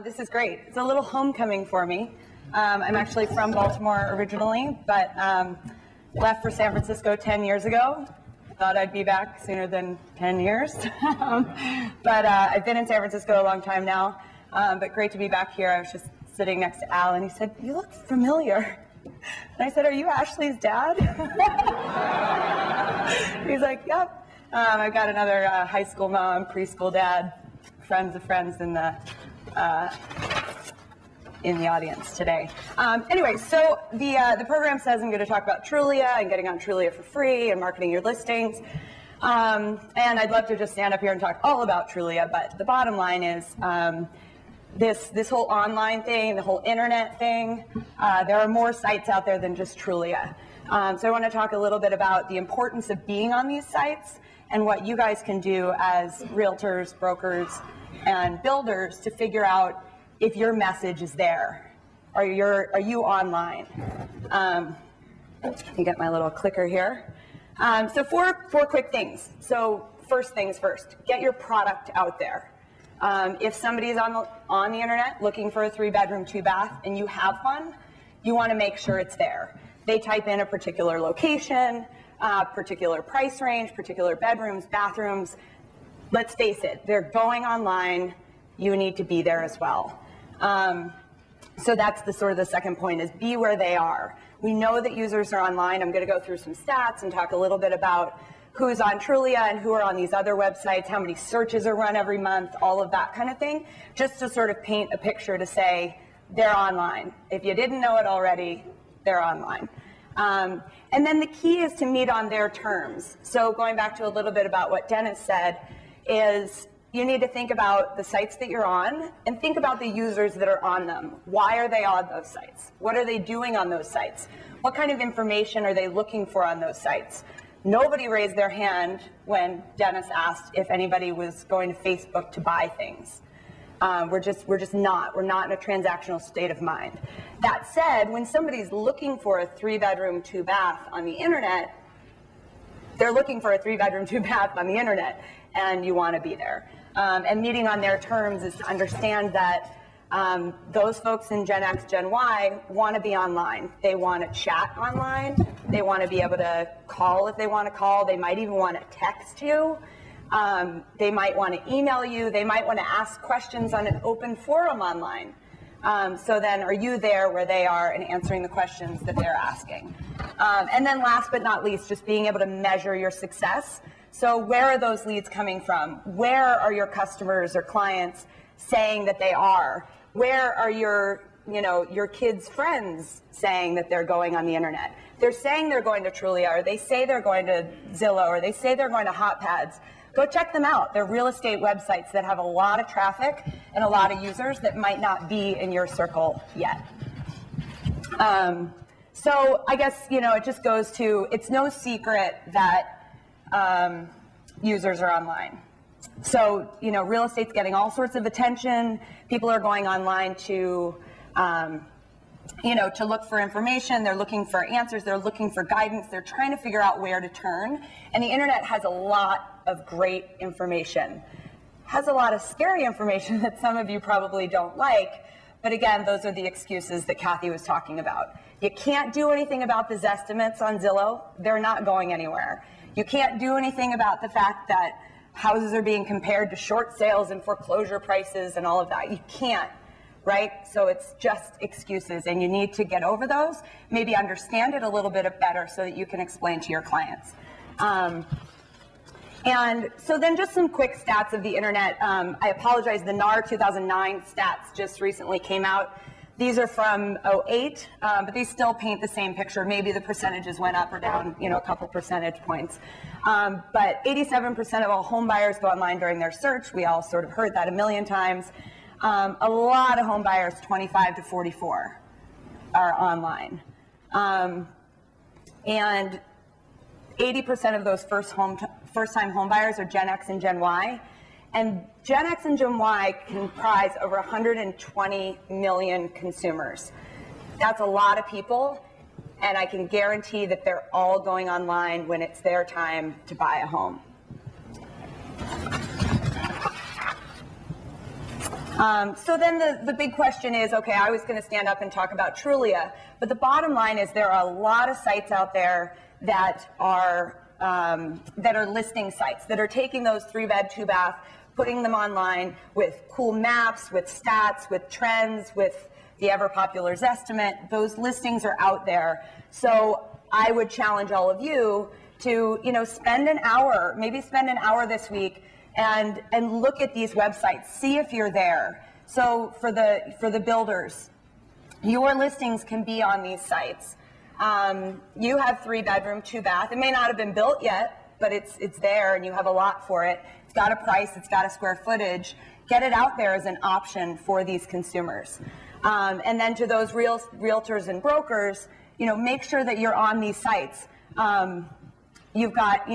This is great. It's a little homecoming for me. I'm actually from Baltimore originally, but left for San Francisco 10 years ago. Thought I'd be back sooner than 10 years. But I've been in San Francisco a long time now, but great to be back here. I was just sitting next to Al, and he said, "You look familiar." And I said, "Are you Ashley's dad?" He's like, "Yep." I've got another high school mom, preschool dad, friends of friends in the audience today. Anyway, so the program says I'm going to talk about Trulia and getting on Trulia for free and marketing your listings. And I'd love to just stand up here and talk all about Trulia, but the bottom line is this whole online thing, the whole internet thing, there are more sites out there than just Trulia. So I want to talk a little bit about the importance of being on these sites and what you guys can do as realtors, brokers, and builders to figure out if your message is there. Are you online? Let me get my little clicker here. So four quick things. So first things first, get your product out there. If somebody's on the internet looking for a 3-bedroom, 2-bath, and you have one, you want to make sure it's there. They type in a particular location, particular price range, particular bedrooms, bathrooms. Let's face it, they're going online. You need to be there as well. So that's the second point, is be where they are. We know that users are online. I'm going to go through some stats and talk a little bit about who's on Trulia and who are on these other websites, how many searches are run every month, all of that kind of thing, just to sort of paint a picture to say they're online. If you didn't know it already, they're online. And then the key is to meet on their terms. So going back to a little bit about what Dennis said, is you need to think about the sites that you're on and think about the users that are on them. Why are they on those sites? What are they doing on those sites? What kind of information are they looking for on those sites? Nobody raised their hand when Dennis asked if anybody was going to Facebook to buy things. We're just not. We're not in a transactional state of mind. That said, when somebody's looking for a 3-bedroom, 2-bath on the internet, they're looking for a 3-bedroom, 2-bath on the internet, and you want to be there. And meeting on their terms is to understand that those folks in Gen X, Gen Y want to be online. They want to chat online. They want to be able to call if they want to call. They might even want to text you. They might want to email you. They might want to ask questions on an open forum online. So then are you there where they are and answering the questions that they're asking? And then last but not least, just being able to measure your success. So where are those leads coming from? Where are your customers or clients saying that they are? Where are your kids' friends saying that they're going on the internet? They're saying they're going to Trulia, or they say they're going to Zillow, or they say they're going to HotPads. Go check them out. They're real estate websites that have a lot of traffic and a lot of users that might not be in your circle yet. So I guess, it just goes to, it's no secret that users are online. So, real estate's getting all sorts of attention. People are going online to, to look for information. They're looking for answers. They're looking for guidance. They're trying to figure out where to turn. And the internet has a lot of great information. Has a lot of scary information that some of you probably don't like. But again, those are the excuses that Kathy was talking about. You can't do anything about the Zestimates on Zillow. They're not going anywhere. You can't do anything about the fact that houses are being compared to short sales and foreclosure prices and all of that. You can't, right? So it's just excuses, and you need to get over those, maybe understand it a little bit better so that you can explain to your clients. And so then just some quick stats of the internet. I apologize, the NAR 2009 stats just recently came out. These are from 2008, but they still paint the same picture. Maybe the percentages went up or down, a couple percentage points. But 87% of all home buyers go online during their search. We all sort of heard that a million times. A lot of home buyers, 25 to 44, are online. And 80% of those first-time home buyers are Gen X and Gen Y. And Gen X and Gen Y comprise over 120 million consumers. That's a lot of people, and I can guarantee that they're all going online when it's their time to buy a home. So then the big question is, okay, I was going to stand up and talk about Trulia, but the bottom line is there are a lot of sites out there that are listing sites, that are taking those 3-bed, 2-bath, putting them online with cool maps, with stats, with trends, with the ever-popular Zestimate. Those listings are out there. So I would challenge all of you to, spend an hour, maybe spend an hour this week and look at these websites, see if you're there. So for the builders, your listings can be on these sites. You have 3-bedroom, 2-bath. It may not have been built yet, but it's there and you have a lot for it. It's got a price, it's got a square footage. Get it out there as an option for these consumers. And then to those realtors and brokers, make sure that you're on these sites. You've got,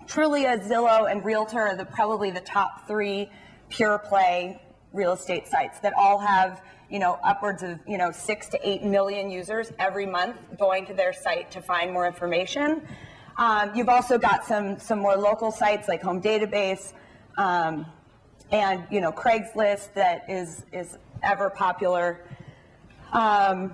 Trulia, Zillow, and Realtor are probably the top 3 pure play real estate sites that all have, upwards of, 6 to 8 million users every month going to their site to find more information. You've also got some more local sites like Home Database and, Craigslist that is ever popular. And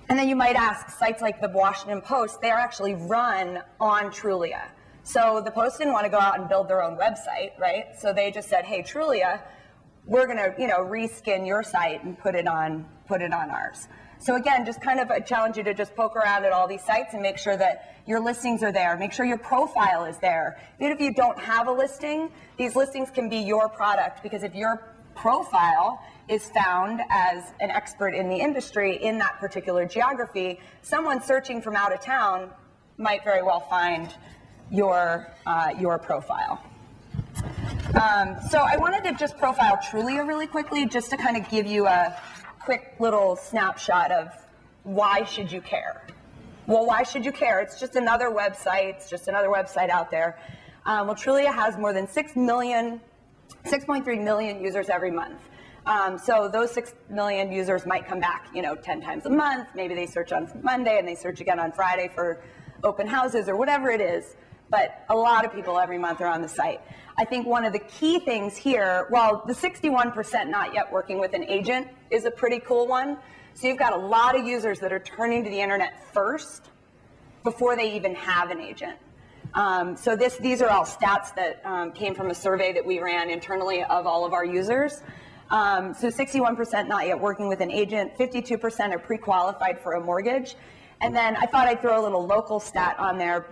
then you might ask, sites like the Washington Post, they're actually run on Trulia. So the Post didn't want to go out and build their own website, right? So they just said, hey, Trulia, we're going to, reskin your site and put it on ours. So again, just kind of I challenge you to just poke around at all these sites and make sure that your listings are there. Make sure your profile is there. Even if you don't have a listing, these listings can be your product, because if your profile is found as an expert in the industry in that particular geography, someone searching from out of town might very well find your profile. So I wanted to just profile Trulia really quickly, just to kind of give you a quick little snapshot of why should you care. Well, why should you care? It's just another website. It's just another website out there. Well, Trulia has more than 6.3 million users every month. So those 6 million users might come back, 10 times a month. Maybe they search on Monday and they search again on Friday for open houses or whatever it is. But a lot of people every month are on the site. I think one of the key things here, well, the 61% not yet working with an agent is a pretty cool one. So you've got a lot of users that are turning to the internet first before they even have an agent. So these are all stats that came from a survey that we ran internally of all of our users. So 61% not yet working with an agent, 52% are pre-qualified for a mortgage. And then I thought I'd throw a little local stat on there.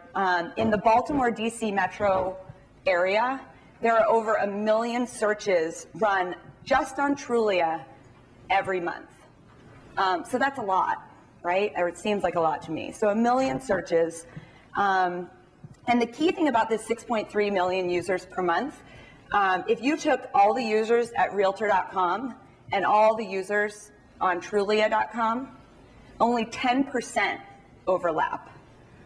In the Baltimore, D.C. metro area, there are over 1 million searches run just on Trulia every month. So that's a lot, right? Or it seems like a lot to me. So 1 million searches. And the key thing about this 6.3 million users per month, if you took all the users at Realtor.com and all the users on Trulia.com, only 10% overlap.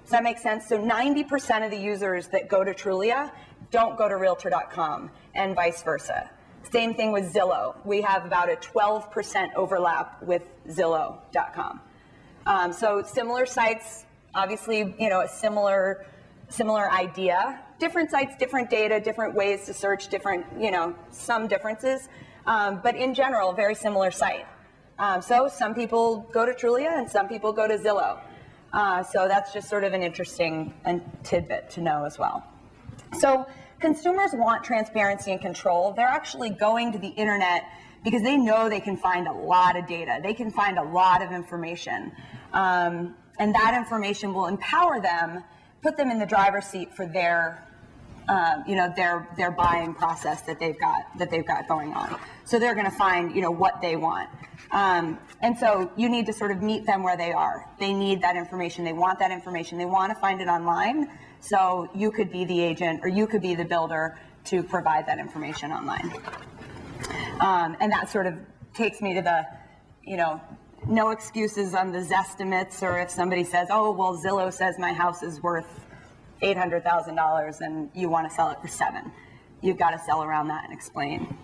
Does that make sense? So 90% of the users that go to Trulia don't go to Realtor.com, and vice versa. Same thing with Zillow. We have about a 12% overlap with Zillow.com. So similar sites, obviously, a similar idea. Different sites, different data, different ways to search, different, some differences. But in general, very similar site. So some people go to Trulia and some people go to Zillow. So that's just sort of an interesting tidbit to know as well. So consumers want transparency and control. They're actually going to the internet because they know they can find a lot of data. They can find a lot of information. And that information will empower them, put them in the driver's seat for their their buying process that they've got going on. So they're going to find, what they want. And so you need to sort of meet them where they are. They need that information. They want that information. They want to find it online. So you could be the agent or you could be the builder to provide that information online. And that sort of takes me to the, no excuses on the Zestimates, or if somebody says, oh, well, Zillow says my house is worth $800,000 and you want to sell it for $7,000. You've got to sell around that and explain.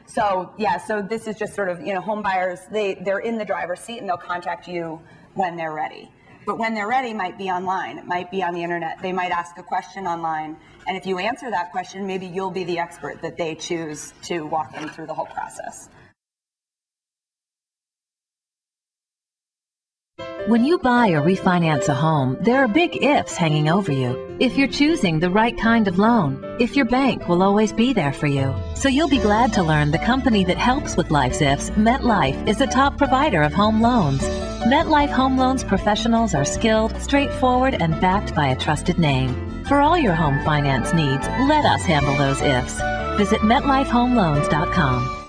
So this is just sort of, home buyers, they're in the driver's seat and they'll contact you when they're ready. but when they're ready, might be online. It might be on the internet. They might ask a question online. And if you answer that question, maybe you'll be the expert that they choose to walk them through the whole process. When you buy or refinance a home, there are big ifs hanging over you. If you're choosing the right kind of loan, if your bank will always be there for you. So you'll be glad to learn the company that helps with life's ifs, MetLife, is the top provider of home loans. MetLife Home Loans professionals are skilled, straightforward, and backed by a trusted name. For all your home finance needs, let us handle those ifs. Visit MetLifeHomeLoans.com.